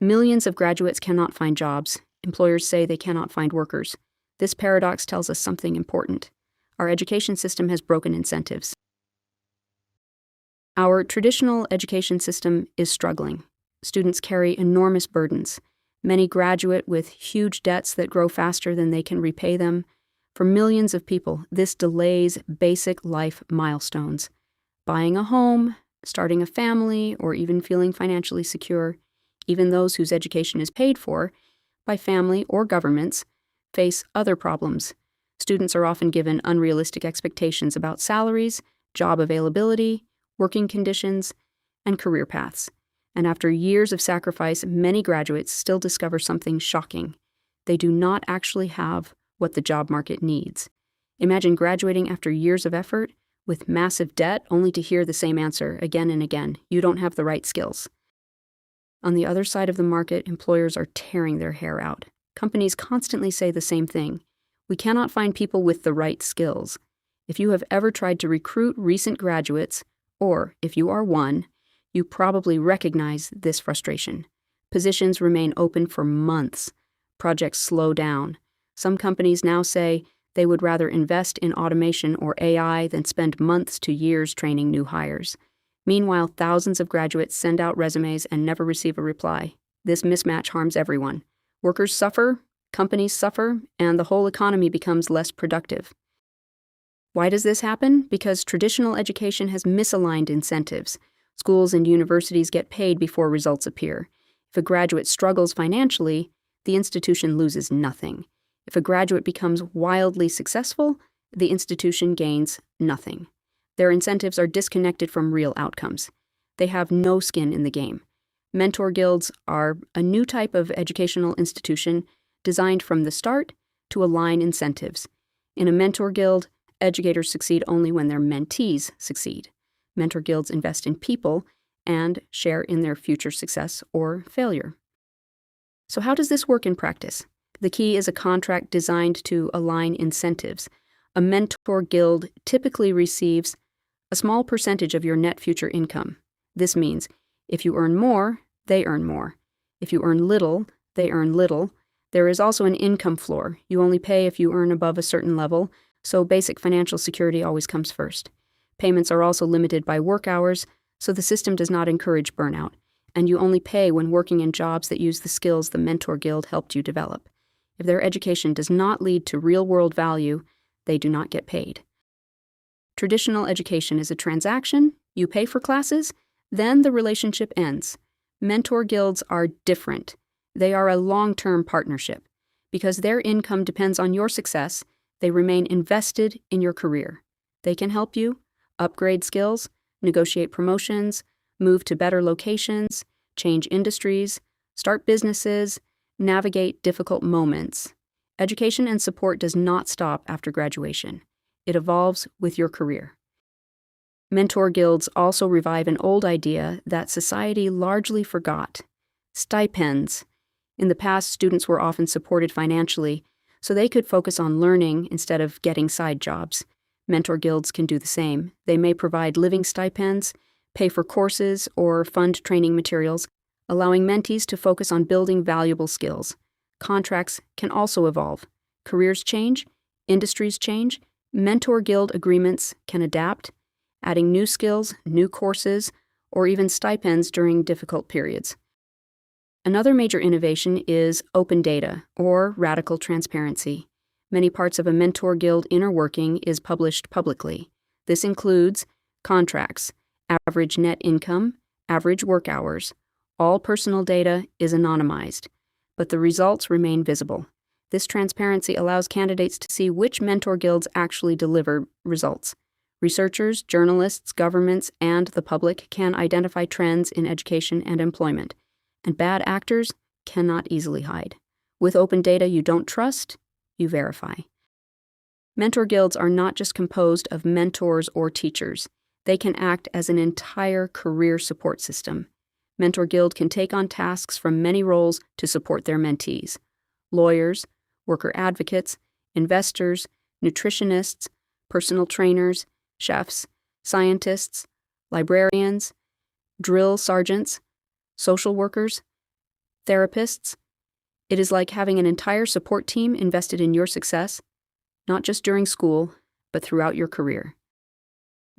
Millions of graduates cannot find jobs. Employers say they cannot find workers. This paradox tells us something important. Our education system has broken incentives. Our traditional education system is struggling. Students carry enormous burdens. Many graduate with huge debts that grow faster than they can repay them. For millions of people, this delays basic life milestones. Buying a home, starting a family, or even feeling financially secure. Even those whose education is paid for by family or governments face other problems. Students are often given unrealistic expectations about salaries, job availability, working conditions, and career paths. And after years of sacrifice, many graduates still discover something shocking. They do not actually have what the job market needs. Imagine graduating after years of effort with massive debt only to hear the same answer again and again. You don't have the right skills. On the other side of the market, employers are tearing their hair out. Companies constantly say the same thing. We cannot find people with the right skills. If you have ever tried to recruit recent graduates, or if you are one, you probably recognize this frustration. Positions remain open for months. Projects slow down. Some companies now say they would rather invest in automation or AI than spend months to years training new hires. Meanwhile, thousands of graduates send out resumes and never receive a reply. This mismatch harms everyone. Workers suffer, companies suffer, and the whole economy becomes less productive. Why does this happen? Because traditional education has misaligned incentives. Schools and universities get paid before results appear. If a graduate struggles financially, the institution loses nothing. If a graduate becomes wildly successful, the institution gains nothing. Their incentives are disconnected from real outcomes. They have no skin in the game. MentorGuilds are a new type of educational institution designed from the start to align incentives. In a MentorGuild, educators succeed only when their mentees succeed. MentorGuilds invest in people and share in their future success or failure. So how does this work in practice? The key is a contract designed to align incentives. A MentorGuild typically receives a small percentage of your net future income. This means if you earn more, they earn more. If you earn little, they earn little. There is also an income floor. You only pay if you earn above a certain level, so basic financial security always comes first. Payments are also limited by work hours, so the system does not encourage burnout, and you only pay when working in jobs that use the skills the MentorGuild helped you develop. If their education does not lead to real-world value, they do not get paid. Traditional education is a transaction. You pay for classes, then the relationship ends. MentorGuilds are different. They are a long-term partnership. Because their income depends on your success, they remain invested in your career. They can help you upgrade skills, negotiate promotions, move to better locations, change industries, start businesses, navigate difficult moments. Education and support does not stop after graduation. It evolves with your career. MentorGuilds also revive an old idea that society largely forgot: stipends. In the past, students were often supported financially, so they could focus on learning instead of getting side jobs. MentorGuilds can do the same. They may provide living stipends, pay for courses, or fund training materials, allowing mentees to focus on building valuable skills. Contracts can also evolve. Careers change, industries change. MentorGuild agreements can adapt, adding new skills, new courses, or even stipends during difficult periods. Another major innovation is open data, or radical transparency. Many parts of a MentorGuild inner working is published publicly. This includes contracts, average net income, average work hours. All personal data is anonymized, but the results remain visible. This transparency allows candidates to see which MentorGuilds actually deliver results. Researchers, journalists, governments, and the public can identify trends in education and employment, and bad actors cannot easily hide. With open data you don't trust, you verify. MentorGuilds are not just composed of mentors or teachers. They can act as an entire career support system. MentorGuild can take on tasks from many roles to support their mentees: lawyers, worker advocates, investors, nutritionists, personal trainers, chefs, scientists, librarians, drill sergeants, social workers. Therapists, it is like having an entire support team invested in your success, not just during school, but throughout your career.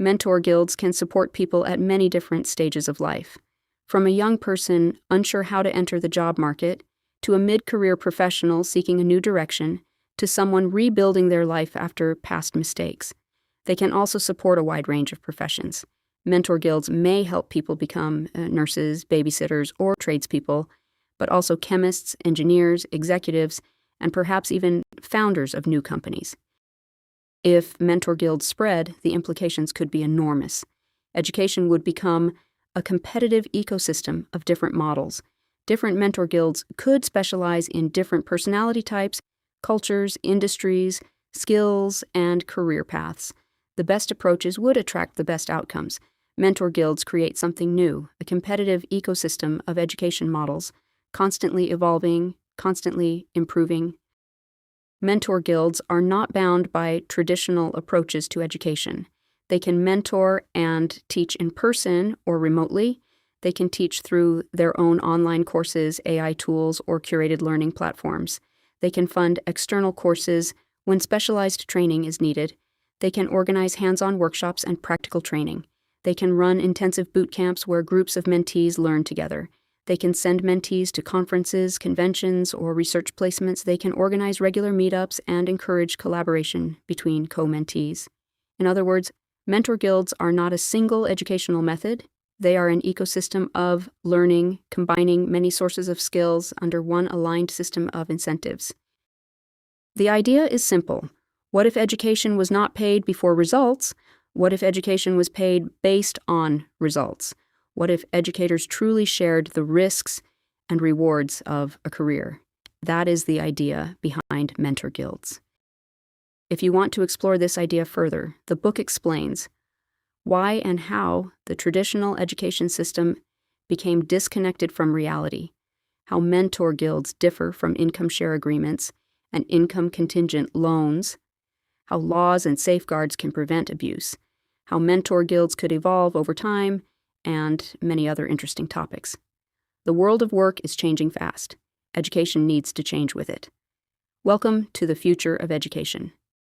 MentorGuilds can support people at many different stages of life, from a young person unsure how to enter the job market, to a mid-career professional seeking a new direction, to someone rebuilding their life after past mistakes. They can also support a wide range of professions. MentorGuilds may help people become nurses, babysitters, or tradespeople, but also chemists, engineers, executives, and perhaps even founders of new companies. If MentorGuilds spread, the implications could be enormous. Education would become a competitive ecosystem of different models. Different MentorGuilds could specialize in different personality types, cultures, industries, skills, and career paths. The best approaches would attract the best outcomes. MentorGuilds create something new, a competitive ecosystem of education models, constantly evolving, constantly improving. MentorGuilds are not bound by traditional approaches to education. They can mentor and teach in person or remotely. They can teach through their own online courses, AI tools, or curated learning platforms. They can fund external courses when specialized training is needed. They can organize hands-on workshops and practical training. They can run intensive boot camps where groups of mentees learn together. They can send mentees to conferences, conventions, or research placements. They can organize regular meetups and encourage collaboration between co-mentees. In other words, MentorGuilds are not a single educational method. They are an ecosystem of learning, combining many sources of skills under one aligned system of incentives. The idea is simple. What if education was not paid before results? What if education was paid based on results? What if educators truly shared the risks and rewards of a career? That is the idea behind MentorGuilds. If you want to explore this idea further, the book explains why and how the traditional education system became disconnected from reality, how MentorGuilds differ from income share agreements and income contingent loans, how laws and safeguards can prevent abuse, how MentorGuilds could evolve over time, and many other interesting topics. The world of work is changing fast. Education needs to change with it. Welcome to the future of education.